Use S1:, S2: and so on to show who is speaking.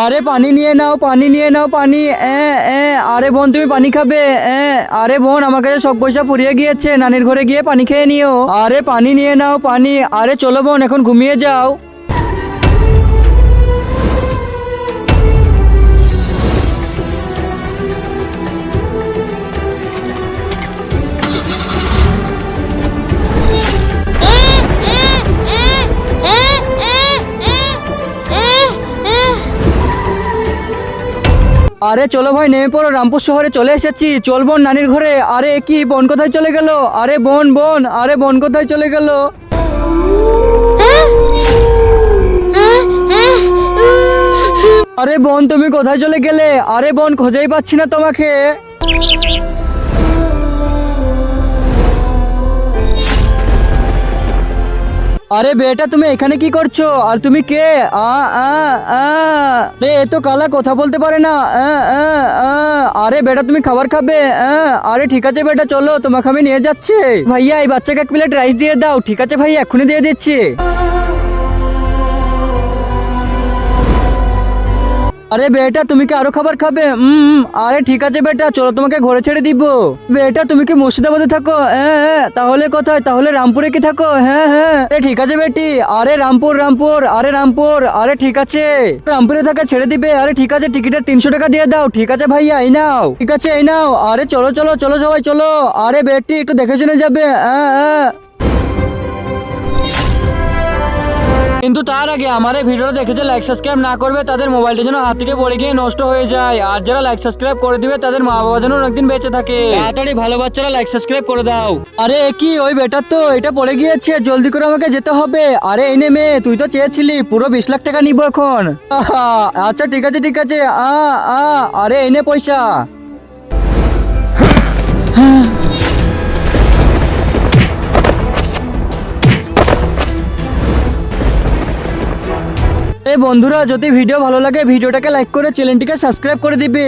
S1: আরে পানি নিয়ে নাও, পানি নিয়ে নাও, পানি। আরে বোন তুমি পানি খাবে? আরে বোন আমার কাছে সব পয়সা ফুরিয়ে গিয়েছে, নানির ঘরে গিয়ে পানি খেয়ে নিও। আরে পানি নিয়ে নাও, পানি। আরে চলো বোন এখন ঘুমিয়ে যাও। আরে চলো ভাই নেমে পড়ো, রামপুর শহরে চলে এসেছি। চল বোন নানির ঘরে। আরে কি বোন কোথায় চলে গেল? আরে বোন বোন, আরে বোন কোথায় চলে গেল? আরে বোন তুমি কোথায় চলে গেলে? আরে বোন খুঁজেই পাচ্ছি না তোমাকে। আরে বেটা তুমি এখানে কি করছো? আর তুমি কে? আ আ আ রে এ তো কালা, কথা বলতে পারে না। আরে বেটা তুমি খাবার খাবে? আরে ঠিক আছে বেটা চলো, তোমাকে আমি নিয়ে যাচ্ছি। ভাইয়া এই বাচ্চাকে এক প্লেট রাইস দিয়ে দাও। ঠিক আছে ভাইয়া এক্ষুনি দিয়ে দিচ্ছি। আরে বেটা তুমি কি আরো খাবার খাবে? আরে ঠিক আছে বেটা চলো তোমাকে ঘরে ছেড়ে দিব। বেটা তুমি কি মুর্শিদাবাদে থাকো? তাহলে কোথায়? তাহলে রামপুরে কি থাকো? হ্যাঁ হ্যাঁ ঠিক আছে বেটি। আরে রামপুর রামপুর, আরে রামপুর। আরে ঠিক আছে রামপুরে থাকা ছেড়ে দিবে। আরে ঠিক আছে টিকিটের 300 টাকা দিয়ে দাও। ঠিক আছে ভাইয়া এই নাও। ঠিক আছে এই নাও। আরে চলো চলো চলো সবাই চলো। আরে বেটি একটু দেখে শুনে যাবে। কিন্তু তার আগে আমার এই ভিডিওটা দেখে যে লাইক সাবস্ক্রাইব না করবে তাদের মোবাইলটা যেন হাত থেকে পড়ে গিয়ে নষ্ট হয়ে যায়। আর যারা লাইক সাবস্ক্রাইব করে দিবে তাদের মা বাবা যেন অনেকদিন বেঁচে থাকে। তাড়াতাড়ি ভালো বাচ্চারা লাইক সাবস্ক্রাইব করে দাও। আরে কি ওই বেটার তো এটা পড়ে গিয়েছে, জলদি করে আমাকে যেতে হবে। আরে এই নে মেয়ে তুই তো চেয়েছিলি পুরো 20 লাখ টাকা নিবো এখন। আচ্ছা ঠিক আছে ঠিক আছে। আরে এই নে পয়সা। বন্ধুরা যদি ভিডিও ভালো লাগে ভিডিওটাকে লাইক করে চ্যানেলটিকে সাবস্ক্রাইব করে দিবে।